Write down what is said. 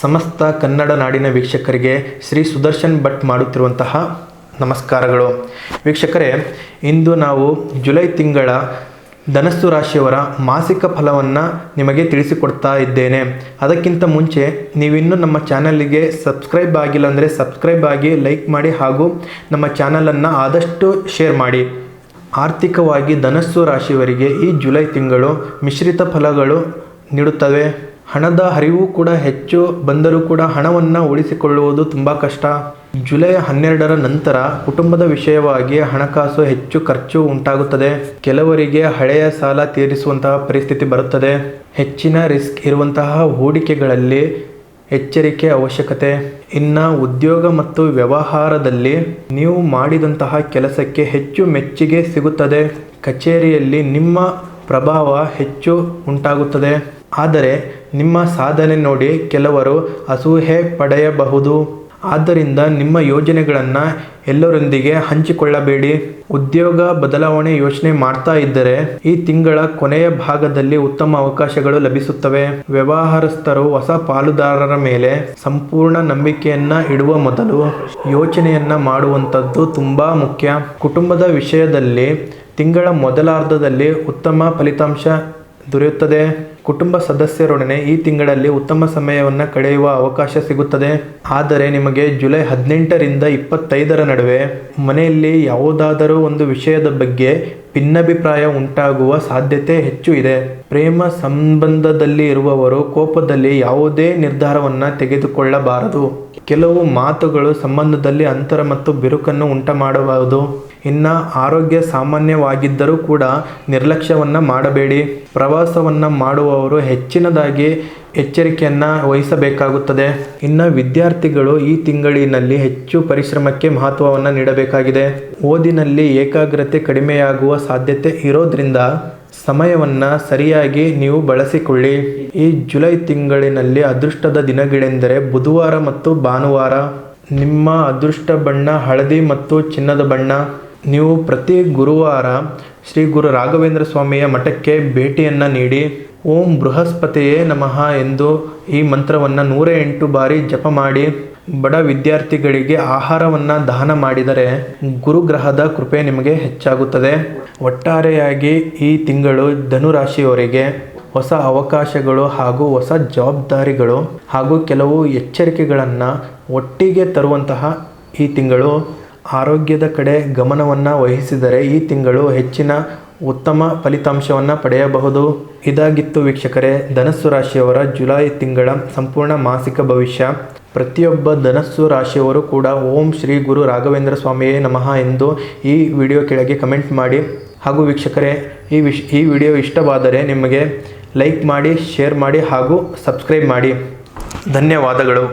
ಸಮಸ್ತ ಕನ್ನಡ ನಾಡಿನ ವೀಕ್ಷಕರಿಗೆ ಶ್ರೀ ಸುದರ್ಶನ್ ಭಟ್ ಮಾಡುತ್ತಿರುವಂತಹ ನಮಸ್ಕಾರಗಳು. ವೀಕ್ಷಕರೇ, ಇಂದು ನಾವು ಜುಲೈ ತಿಂಗಳ ಧನಸ್ಸು ರಾಶಿಯವರ ಮಾಸಿಕ ಫಲವನ್ನು ನಿಮಗೆ ತಿಳಿಸಿಕೊಡ್ತಾ ಇದ್ದೇನೆ. ಅದಕ್ಕಿಂತ ಮುಂಚೆ ನೀವಿನ್ನೂ ನಮ್ಮ ಚಾನಲ್ಗೆ ಸಬ್ಸ್ಕ್ರೈಬ್ ಆಗಿಲ್ಲ ಅಂದರೆ ಸಬ್ಸ್ಕ್ರೈಬ್ ಆಗಿ, ಲೈಕ್ ಮಾಡಿ ಹಾಗೂ ನಮ್ಮ ಚಾನಲನ್ನು ಆದಷ್ಟು ಶೇರ್ ಮಾಡಿ. ಆರ್ಥಿಕವಾಗಿ ಧನಸ್ಸು ರಾಶಿಯವರಿಗೆ ಈ ಜುಲೈ ತಿಂಗಳು ಮಿಶ್ರಿತ ಫಲಗಳು ನೀಡುತ್ತವೆ. ಹಣದ ಹರಿವು ಕೂಡ ಹೆಚ್ಚು ಬಂದರೂ ಕೂಡ ಹಣವನ್ನು ಉಳಿಸಿಕೊಳ್ಳುವುದು ತುಂಬ ಕಷ್ಟ. ಜುಲೈ 12ರ ನಂತರ ಕುಟುಂಬದ ವಿಷಯವಾಗಿ ಹಣಕಾಸು ಹೆಚ್ಚು ಖರ್ಚು ಉಂಟಾಗುತ್ತದೆ. ಕೆಲವರಿಗೆ ಹಳೆಯ ಸಾಲ ತೀರಿಸುವಂತಹ ಪರಿಸ್ಥಿತಿ ಬರುತ್ತದೆ. ಹೆಚ್ಚಿನ ರಿಸ್ಕ್ ಇರುವಂತಹ ಹೂಡಿಕೆಗಳಲ್ಲಿ ಎಚ್ಚರಿಕೆ ಅವಶ್ಯಕತೆ. ಇನ್ನು ಉದ್ಯೋಗ ಮತ್ತು ವ್ಯವಹಾರದಲ್ಲಿ ನೀವು ಮಾಡಿದಂತಹ ಕೆಲಸಕ್ಕೆ ಹೆಚ್ಚು ಮೆಚ್ಚುಗೆ ಸಿಗುತ್ತದೆ. ಕಚೇರಿಯಲ್ಲಿ ನಿಮ್ಮ ಪ್ರಭಾವ ಹೆಚ್ಚು ಉಂಟಾಗುತ್ತದೆ. ಆದರೆ ನಿಮ್ಮ ಸಾಧನೆ ನೋಡಿ ಕೆಲವರು ಅಸೂಯೆ ಪಡೆಯಬಹುದು. ಆದ್ದರಿಂದ ನಿಮ್ಮ ಯೋಜನೆಗಳನ್ನು ಎಲ್ಲರೊಂದಿಗೆ ಹಂಚಿಕೊಳ್ಳಬೇಡಿ. ಉದ್ಯೋಗ ಬದಲಾವಣೆ ಯೋಚನೆ ಮಾಡ್ತಾ ಇದ್ದರೆ ಈ ತಿಂಗಳ ಕೊನೆಯ ಭಾಗದಲ್ಲಿ ಉತ್ತಮ ಅವಕಾಶಗಳು ಲಭಿಸುತ್ತವೆ. ವ್ಯವಹಾರಸ್ಥರು ಹೊಸ ಪಾಲುದಾರರ ಮೇಲೆ ಸಂಪೂರ್ಣ ನಂಬಿಕೆಯನ್ನ ಇಡುವ ಮೊದಲು ಯೋಚನೆಯನ್ನ ಮಾಡುವಂಥದ್ದು ತುಂಬಾ ಮುಖ್ಯ. ಕುಟುಂಬದ ವಿಷಯದಲ್ಲಿ ತಿಂಗಳ ಮೊದಲಾರ್ಧದಲ್ಲಿ ಉತ್ತಮ ಫಲಿತಾಂಶ ದೊರೆಯುತ್ತದೆ. ಕುಟುಂಬ ಸದಸ್ಯರೊಡನೆ ಈ ತಿಂಗಳಲ್ಲಿ ಉತ್ತಮ ಸಮಯವನ್ನು ಕಳೆಯುವ ಅವಕಾಶ ಸಿಗುತ್ತದೆ. ಆದರೆ ನಿಮಗೆ ಜುಲೈ 18ರಿಂದ 25ರ ನಡುವೆ ಮನೆಯಲ್ಲಿ ಯಾವುದಾದರೂ ಒಂದು ವಿಷಯದ ಬಗ್ಗೆ ಭಿನ್ನಾಭಿಪ್ರಾಯ ಉಂಟಾಗುವ ಸಾಧ್ಯತೆ ಹೆಚ್ಚು ಇದೆ. ಪ್ರೇಮ ಸಂಬಂಧದಲ್ಲಿ ಇರುವವರು ಕೋಪದಲ್ಲಿ ಯಾವುದೇ ನಿರ್ಧಾರವನ್ನು ತೆಗೆದುಕೊಳ್ಳಬಾರದು. ಕೆಲವು ಮಾತುಗಳು ಸಂಬಂಧದಲ್ಲಿ ಅಂತರ ಮತ್ತು ಬಿರುಕನ್ನು ಉಂಟು ಮಾಡಬಹುದು. ಇನ್ನು ಆರೋಗ್ಯ ಸಾಮಾನ್ಯವಾಗಿದ್ದರೂ ಕೂಡ ನಿರ್ಲಕ್ಷ್ಯವನ್ನು ಮಾಡಬೇಡಿ. ಪ್ರವಾಸವನ್ನು ಮಾಡುವವರು ಹೆಚ್ಚಿನದಾಗಿ ಎಚ್ಚರಿಕೆಯನ್ನು ವಹಿಸಬೇಕಾಗುತ್ತದೆ. ಇನ್ನು ವಿದ್ಯಾರ್ಥಿಗಳು ಈ ತಿಂಗಳಿನಲ್ಲಿ ಹೆಚ್ಚು ಪರಿಶ್ರಮಕ್ಕೆ ಮಹತ್ವವನ್ನು ನೀಡಬೇಕಾಗಿದೆ. ಓದಿನಲ್ಲಿ ಏಕಾಗ್ರತೆ ಕಡಿಮೆಯಾಗುವ ಸಾಧ್ಯತೆ ಇರೋದ್ರಿಂದ ಸಮಯವನ್ನು ಸರಿಯಾಗಿ ನೀವು ಬಳಸಿಕೊಳ್ಳಿ. ಈ ಜುಲೈ ತಿಂಗಳಿನಲ್ಲಿ ಅದೃಷ್ಟದ ದಿನಗಳೆಂದರೆ ಬುಧವಾರ ಮತ್ತು ಭಾನುವಾರ. ನಿಮ್ಮ ಅದೃಷ್ಟ ಬಣ್ಣ ಹಳದಿ ಮತ್ತು ಚಿನ್ನದ ಬಣ್ಣ. ನೀವು ಪ್ರತಿ ಗುರುವಾರ ಶ್ರೀ ಗುರು ರಾಘವೇಂದ್ರ ಸ್ವಾಮಿಯ ಮಠಕ್ಕೆ ಭೇಟಿಯನ್ನು ನೀಡಿ ಓಂ ಬೃಹಸ್ಪತಿಯೇ ನಮಃ ಎಂದು ಈ ಮಂತ್ರವನ್ನು 108 ಬಾರಿ ಜಪ ಮಾಡಿ. ಬಡ ವಿದ್ಯಾರ್ಥಿಗಳಿಗೆ ಆಹಾರವನ್ನು ದಾನ ಮಾಡಿದರೆ ಗುರುಗ್ರಹದ ಕೃಪೆ ನಿಮಗೆ ಹೆಚ್ಚಾಗುತ್ತದೆ. ಒಟ್ಟಾರೆಯಾಗಿ ಈ ತಿಂಗಳು ಧನುರಾಶಿಯವರಿಗೆ ಹೊಸ ಅವಕಾಶಗಳು ಹಾಗೂ ಹೊಸ ಜವಾಬ್ದಾರಿಗಳು ಹಾಗೂ ಕೆಲವು ಎಚ್ಚರಿಕೆಗಳನ್ನು ಒಟ್ಟಿಗೆ ತರುವಂತಹ ಈ ತಿಂಗಳು. ಆರೋಗ್ಯದ ಕಡೆ ಗಮನವನ್ನು ವಹಿಸಿದರೆ ಈ ತಿಂಗಳು ಹೆಚ್ಚಿನ ಉತ್ತಮ ಫಲಿತಾಂಶವನ್ನು ಪಡೆಯಬಹುದು. ಇದಾಗಿತ್ತು ವೀಕ್ಷಕರೇ ಧನಸ್ಸು ರಾಶಿಯವರ ಜುಲೈ ತಿಂಗಳ ಸಂಪೂರ್ಣ ಮಾಸಿಕ ಭವಿಷ್ಯ. ಪ್ರತಿಯೊಬ್ಬ ಧನಸ್ಸು ರಾಶಿಯವರು ಕೂಡ ಓಂ ಶ್ರೀ ಗುರು ರಾಘವೇಂದ್ರ ಸ್ವಾಮಿಯೇ ನಮಃ ಎಂದು ಈ ವಿಡಿಯೋ ಕೆಳಗೆ ಕಮೆಂಟ್ ಮಾಡಿ. ಹಾಗೂ ವೀಕ್ಷಕರೇ, ಈ ವಿಡಿಯೋ ಇಷ್ಟವಾದರೆ ನಿಮಗೆ ಲೈಕ್ ಮಾಡಿ, ಶೇರ್ ಮಾಡಿ ಹಾಗೂ ಸಬ್ಸ್ಕ್ರೈಬ್ ಮಾಡಿ. ಧನ್ಯವಾದಗಳು.